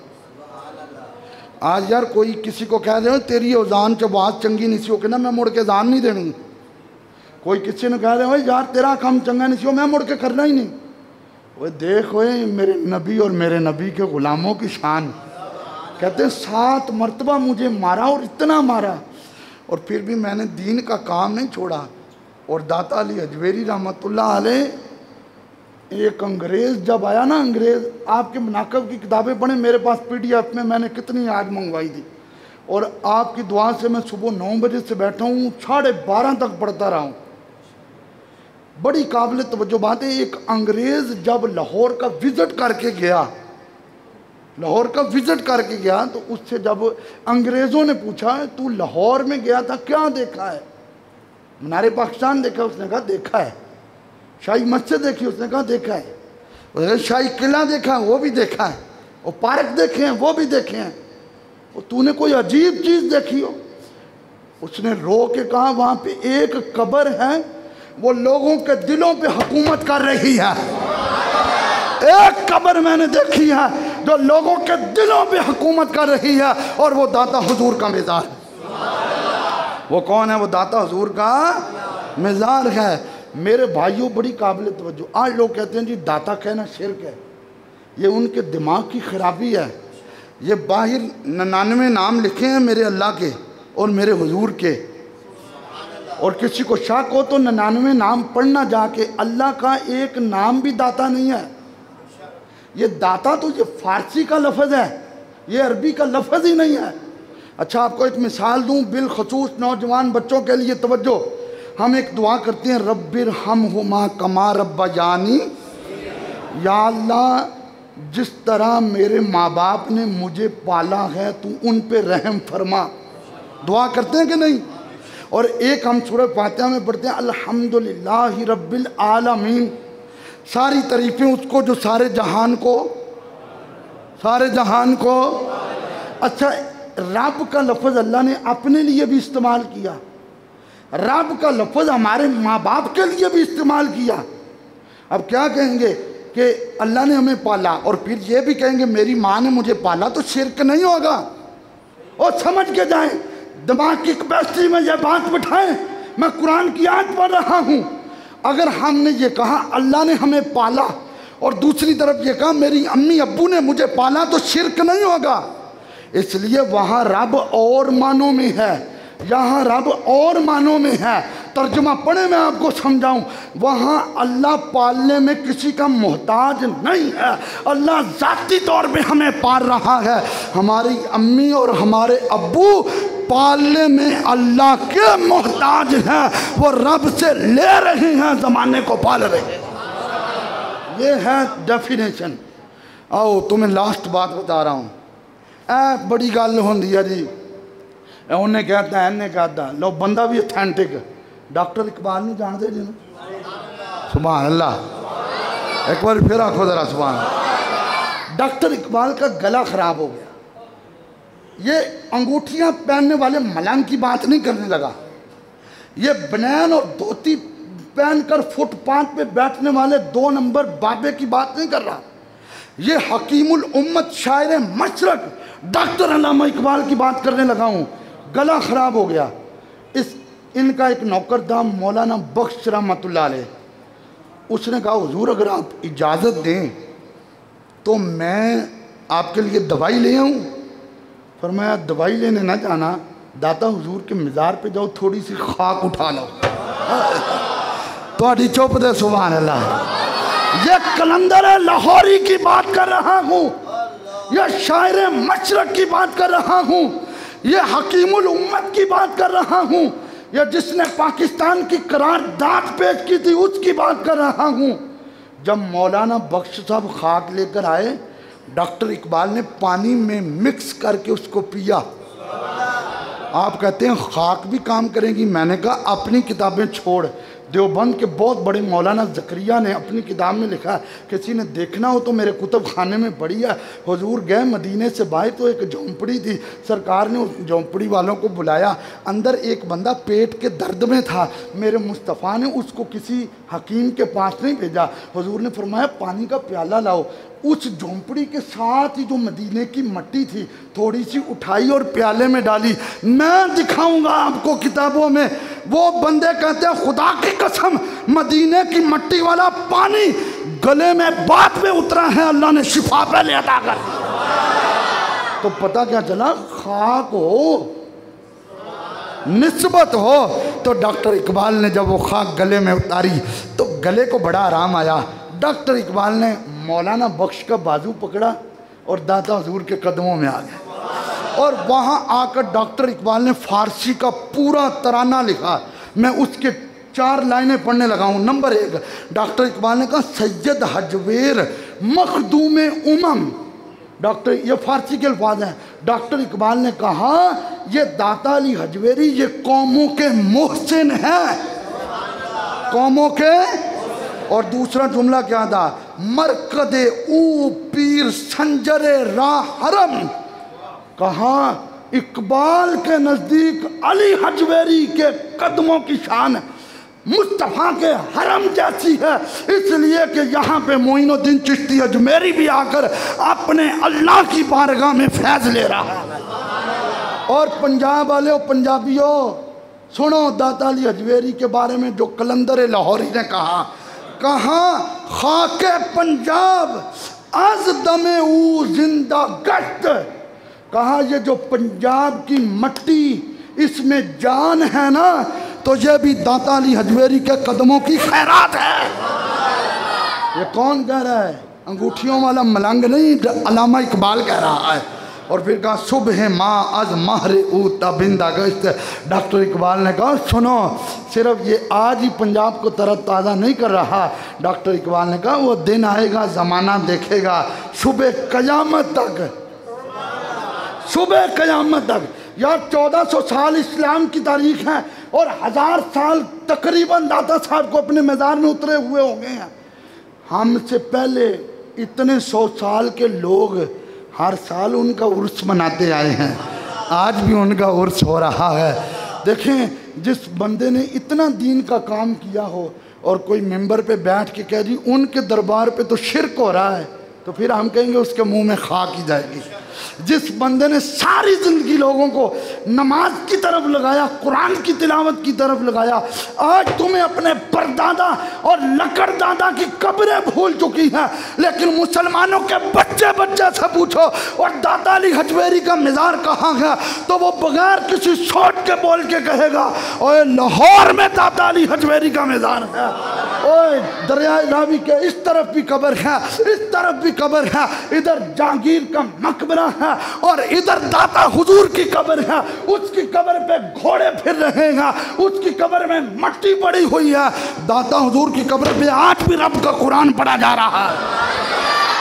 आज यार कोई किसी को कह दे तेरी औजान च बात चंगी नहीं सी हो के ना मैं मुड़ के जान नहीं देनी, कोई किसी ने कह रहे यार तेरा काम चंगा नहीं सी हो मैं मुड़ के करना ही नहीं। वो देख मेरे नबी और मेरे नबी के ग़ुलामों की शान। कहते हैं 7 मरतबा मुझे मारा और इतना मारा और फिर भी मैंने दीन का काम नहीं छोड़ा। और दाता अली हजवेरी रहमतुल्लाह अलैह, एक अंग्रेज़ जब आया ना, अंग्रेज़ आपके मनाकब की किताबें पढ़े, मेरे पास PDF में मैंने कितनी आज मंगवाई थी। और आपकी दुआ से मैं सुबह 9 बजे से बैठा हूँ, 12:30 तक पढ़ता रहा हूँ। बड़ी काबिल तवज्जो बात है। एक अंग्रेज़ जब लाहौर का विज़िट करके गया, लाहौर का विज़िट करके गया, तो उससे जब अंग्रेज़ों ने पूछा तू लाहौर में गया था क्या देखा है, मीनार पाकिस्तान देखा, उसने कहा देखा है। शाही मस्जिद देखी, उसने कहा देखा है। उसने शाही किला देखा, वो भी देखा है। और पार्क देखे हैं, वो भी देखे हैं। और तूने कोई अजीब चीज़ देखी हो? उसने रो के कहा वहाँ पे एक कब्र है, वो लोगों के दिलों पे हुकूमत कर रही है। एक कब्र मैंने देखी है जो लोगों के दिलों पे हुकूमत कर रही है, और वो दाता हुजूर का मज़ार। वो कौन है? वो दाता हुजूर का मज़ार है। मेरे भाइयों, बड़ी काबिल तवज्जो। आज लोग कहते हैं जी दाता कहना शिर्क है। ये उनके दिमाग की खराबी है। ये बाहर 99 नाम लिखे हैं मेरे अल्लाह के और मेरे हुजूर के, और किसी को शक हो तो 99 नाम पढ़ना जाके। अल्लाह का एक नाम भी दाता नहीं है। ये दाता तो ये फारसी का लफ्ज़ है, ये अरबी का लफ्ज़ ही नहीं है। अच्छा, आपको एक मिसाल दूं, बिलखसूस नौजवान बच्चों के लिए तवज्जो। हम एक दुआ करते हैं, रब्बिर हमहुमा कमा रब्बयानी, या अल्लाह जिस तरह मेरे माँ बाप ने मुझे पाला है तू उन पे रहम फरमा। दुआ करते हैं कि नहीं? और एक हम सूरह फातिहा में पढ़ते हैं अल्हम्दुलिल्लाहि रब्बिल आलमीन। सारी तारीफ़ें उसको जो सारे जहान को। अच्छा, रब का लफ्ज़ अल्लाह ने अपने लिए भी इस्तेमाल किया, रब का लफ्ज़ हमारे माँ बाप के लिए भी इस्तेमाल किया। अब क्या कहेंगे कि अल्लाह ने हमें पाला, और फिर ये भी कहेंगे मेरी माँ ने मुझे पाला, तो शिरक नहीं होगा? और समझ के जाएं, दिमाग की कैपेसिटी में यह बात बिठाएं। मैं कुरान की आयत पढ़ रहा हूँ। अगर हमने ये कहा अल्लाह ने हमें पाला, और दूसरी तरफ ये कहा मेरी अम्मी अब्बू ने मुझे पाला, तो शिरक नहीं होगा। इसलिए वहाँ रब और मानों में है, यहाँ रब और मानों में है। तर्जुमा पढ़े मैं आपको समझाऊं। वहाँ अल्लाह पालने में किसी का मोहताज नहीं है। अल्लाह ज़ाती तौर पे हमें पाल रहा है। हमारी अम्मी और हमारे अब्बू पालने में अल्लाह के मोहताज हैं। वो रब से ले रहे हैं, ज़माने को पाल रहे हैं। ये है डेफिनेशन। आओ तुम्हें लास्ट बात बता रहा हूँ। बड़ी गल होंदी है जी, उन्हें कहता है इन्हें कहता, लो बंदा भी ऑथेंटिक। डॉक्टर इकबाल नहीं जानते जी? सुभान अल्लाह। एक बार फिर आखो जरा सुभान। डॉक्टर इकबाल का गला खराब हो गया। ये अंगूठियां पहनने वाले मलंग की बात नहीं करने लगा। ये बनैन और धोती पहनकर फुटपाथ पे बैठने वाले 2 नंबर बाबे की बात नहीं कर रहा। ये हकीमुल उम्मत शायर मशरक डॉक्टर अल्लामा इकबाल की बात करने लगा हूँ। गला ख़राब हो गया। इनका एक नौकर था मौलाना बख्श रहमतुल्लाह अलैह। उसने कहा हुजूर अगर आप इजाज़त दें तो मैं आपके लिए दवाई ले आऊँ। फरमाया दवाई लेने ना जाना, दाता हुजूर के मज़ार पे जाओ, थोड़ी सी खाक उठा लो। तो चुप दे। सुभान अल्लाह। ये कलंदर है लाहौरी की बात कर रहा हूँ, यह शायर मशरक की बात कर रहा हूँ, यह हकीमुल उम्मत की बात कर रहा हूँ, यह जिसने पाकिस्तान की करारदाद पेश की थी उसकी बात कर रहा हूँ। जब मौलाना बख्श साहब खाक लेकर आए, डॉक्टर इकबाल ने पानी में मिक्स करके उसको पिया। आप कहते हैं खाक भी काम करेगी। मैंने कहा अपनी किताबें छोड़। देवबंद के बहुत बड़े मौलाना ज़करिया ने अपनी किताब में लिखा, किसी ने देखना हो तो मेरे कुतुब खाने में पढ़ी है। हुजूर गए मदीने से बाहर, तो एक झोंपड़ी थी। सरकार ने उस झोंपड़ी वालों को बुलाया। अंदर एक बंदा पेट के दर्द में था। मेरे मुस्तफ़ा ने उसको किसी हकीम के पास नहीं भेजा। हुजूर ने फरमाया पानी का प्याला लाओ। उस झोंपड़ी के साथ ही जो मदीने की मट्टी थी थोड़ी सी उठाई और प्याले में डाली। मैं दिखाऊंगा आपको किताबों में। वो बंदे कहते हैं खुदा की कसम मदीने की मट्टी वाला पानी गले में बात में उतरा है, अल्लाह ने शिफा पहले अता कर। तो पता क्या चला, खाक हो, निस्बत हो। तो डॉक्टर इकबाल ने जब वो खाक गले में उतारी तो गले को बड़ा आराम आया। डॉक्टर इकबाल ने मौलाना बख्श का बाजू पकड़ा और दाता हुजूर के कदमों में आ गए। और वहाँ आकर डॉक्टर इकबाल ने फारसी का पूरा तराना लिखा। मैं उसके 4 लाइनें पढ़ने लगा हूँ। नंबर 1, डॉक्टर इकबाल ने कहा सैयद हजवेर मखदूम उमम। डॉक्टर, ये फारसी के अल्फाज हैं। डॉक्टर इकबाल ने कहा ये दाता अली हजवेरी ये कौमों के मोहसिन हैं, कौमों के। और दूसरा जुमला क्या था, मरकदे ऊ पीर संजरे राह हरम। कहा इकबाल के नज़दीक अली हजवेरी के कदमों की शान मुस्तफ़ा के हरम जैसी है, इसलिए कि यहाँ पे मोइनुद्दीन चिश्ती अजमेरी भी आकर अपने अल्लाह की बारगाह में फैज़ ले रहा है। और पंजाब वाले पंजाबियों सुनो दाता अली हजवेरी के बारे में जो कलंदर लाहौरी ने कहा खाके पंजाब आज दमे ऊ जिंदा गश्त। कहा ये जो पंजाब की मट्टी इसमें जान है ना, तो ये भी दाता अली हजवेरी के कदमों की खैरात है। ये कौन कह रहा है, अंगूठियों वाला मलंग नहीं, अल्लामा इकबाल कह रहा है। और फिर कहा सुबह माँ आज माहर ऊ तबिंदा गश्त। डॉक्टर इकबाल ने कहा सुनो, सिर्फ ये आज ही पंजाब को तरोताज़ा नहीं कर रहा। डॉक्टर इकबाल ने कहा वो दिन आएगा ज़माना देखेगा, सुबह क़यामत तक, सुबह क़यामत तक। यार 1400 साल इस्लाम की तारीख है और 1000 साल तकरीबन दाता साहब को अपने मज़ार में उतरे हुए हो गए हैं। हमसे पहले इतने 100 साल के लोग हर साल उनका उर्स मनाते आए हैं, आज भी उनका उर्स हो रहा है। देखें, जिस बंदे ने इतना दीन का काम किया हो और कोई मेंबर पे बैठ के कह दी उनके दरबार पे तो शिरक हो रहा है, तो फिर हम कहेंगे उसके मुंह में खाक ही जाएगी। जिस बंदे ने सारी ज़िंदगी लोगों को नमाज की तरफ लगाया, कुरान की तिलावत की तरफ लगाया, आज तुम्हें अपने परदादा और लकड़दादा की कब्रें भूल चुकी हैं। लेकिन मुसलमानों के बच्चे बच्चे से पूछो और दाता अली हजवेरी का मज़ार कहाँ है, तो वो बगैर किसी सोच के बोल के कहेगा ओए लाहौर में दाता अली हजवेरी का मज़ार है, ओए दरियाए रावी के इस तरफ भी कब्र है, इस तरफ भी कब्र है, इधर जहांगीर का मकबरा है और इधर दाता हुजूर की कब्र है। उसकी कब्र पे घोड़े फिर रहे हैं, उसकी कब्र में मट्टी पड़ी हुई है। दाता हुजूर की कब्र पे आज भी रब का कुरान पढ़ा जा रहा है।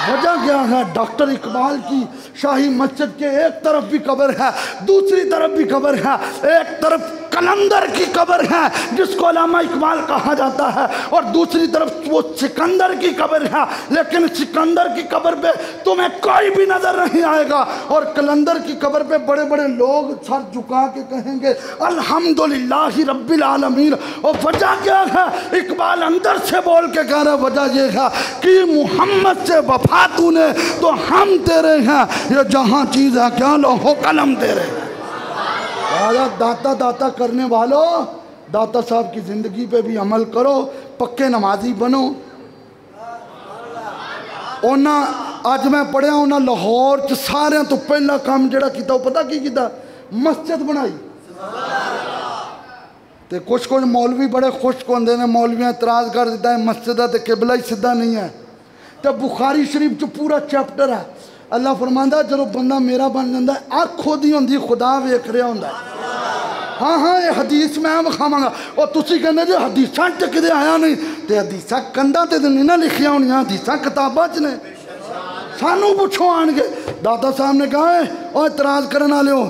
वजह क्या है, डॉक्टर इकबाल की शाही मस्जिद के एक तरफ भी कब्र है, दूसरी तरफ भी कब्र है, एक तरफ कलंदर की कब्र है जिसको अल्लामा इकबाल कहा जाता है और दूसरी तरफ वो सिकंदर की कब्र है। लेकिन सिकंदर की कब्र पे तुम्हें कोई भी नजर नहीं आएगा और कलंदर की कब्र पे बड़े बड़े लोग सर झुका के कहेंगे अल्हम्दुलिल्लाह रब्बिल आलमीन। और वजह क्या है, इकबाल अंदर से बोल के कह रहा है, वजह ये है कि मुहम्मद से वफा तूने तो हम तेरे हैं, ये जहाँ चीज़ है क्या लोहो कलम तेरे हैं। दाता दाता करने वालों, दाता साहब की ज़िंदगी पे भी अमल करो, पक्के नमाजी बनो। उन्हें अज मैं पढ़िया उन्हें लाहौर च सारे तो पहला काम जोड़ा किया पता की किया, मस्जिद बनाई। तो कुछ मौलवी बड़े खुश होंगे ने, मौलवियाँ इतराज़ कर दिता है मस्जिद है तो किबला ही सीधा नहीं है। तो बुखारी शरीफ च पूरा चैप्टर है, अल्लाह फरमांदा जो बंदा मेरा बन जाता है अख खुद ही होंगी, खुदा वेख रहा होंगे। हाँ हाँ ये हदीस मैं विखावांगा। और तुसी कहते जो हदीसा च किते आया नहीं, तो हदीसा कंधा ते नहीं ना लिखिया होनिया, हदीसा किताबां च ने, सानू पुछो आन के। दाता साहब ने कहा और इतराज़ करने वाले हो,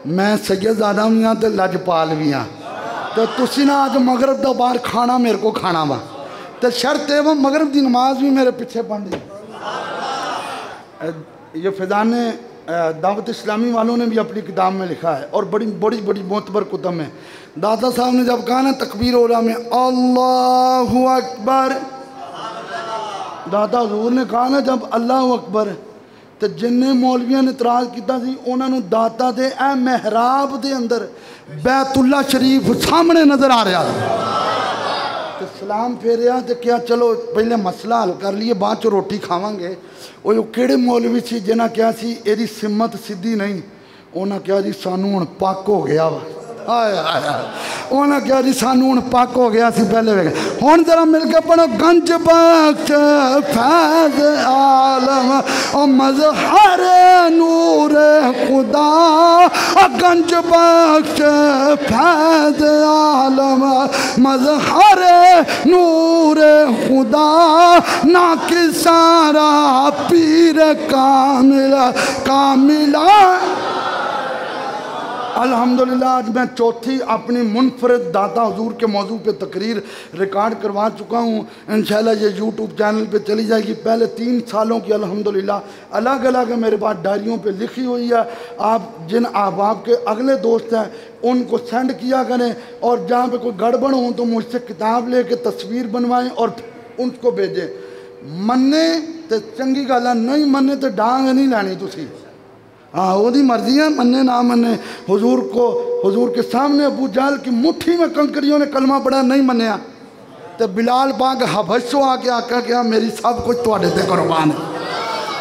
मैं सैयदजादा भी हाँ तो लजपाल भी हाँ, तो तुसी ना अज मगरब का बाहर खाना मेरे को खाना वा, तो शर्त है वो मगरब की नमाज भी मेरे पीछे पढ़ ली। ये फैज़ान दावत इस्लामी वालों ने भी अपनी किताब में लिखा है और बड़ी बड़ी बड़ी मोतबर कुतब में। दाता साहब ने जब कहा ना तकबीर ओला में अल्लाहु अकबर, दाता हजूर ने कहा ना जब अल्लाह अकबर, तो जिन्हें मौलवियों ने इतराज़ किया सी उन्होंने दाता दे ए महराब दे अंदर बैतुल्ला शरीफ सामने नज़र आ रहा तो सलाम फेरिया तो क्या चलो पहले मसला हल कर लिए बाद चो रोटी खावांगे। वो किहड़े मौलवी सी जिन्हें कहा सी एदी सिमत सीधी नहीं, उन्हें कहा जी सानू हुण पक हो गया वा, उन्हें कहा जी सानू हुण पक हो गया सी पहले वे हुण जरा मिल के पढ़ो गंज बख्श फैज़ आलम ओ मज़हर नूर खुदा गंज बख्श फैज़ आलम मज़हर नूर खुदा ना कि सारा पीर कामिला कामिला। अल्हम्दुलिल्लाह आज मैं चौथी अपनी मुनफरद दाता हुजूर के मौजू पे तकरीर रिकॉर्ड करवा चुका हूँ। इंशाल्लाह ये यूट्यूब चैनल पे चली जाएगी। पहले 3 सालों की अल्हम्दुलिल्लाह अलग अलग मेरे पास डायरियों पे लिखी हुई है। आप जिन अहबाब के अगले दोस्त हैं उनको सेंड किया करें और जहाँ पे कोई गड़बड़ हो तो मुझसे किताब लेके तस्वीर बनवाएं और उनको भेजें। मन्ने तो चंगी गल है, नहीं मन्ने तो डांग नहीं लैनी तुसी। हाँ वही मर्जी है, मन्ने ना मन्ने। हुजूर के सामने अबू जहल की मुट्ठी में कंकरियों ने कलमा पढ़ा, नहीं मन्निया तो बिलाल पाक हबशो आके आका क्या मेरी सब कुछ तुहाडे ते कुर्बान है।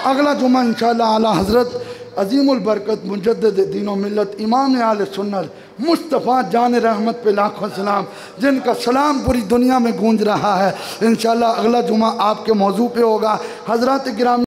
अगला जुमा इंशाअल्लाह आला हज़रत अजीमुल बरकत मुजद्दिद दीनो मिल्लत इमाम आले सुन्नत मुस्तफ़ा जान रहमत पे लाखों सलाम, जिनका सलाम पूरी दुनिया में गूंज रहा है। इंशाअल्लाह अगला जुमा आपके मौजू पे होगा। हज़रात गिरामी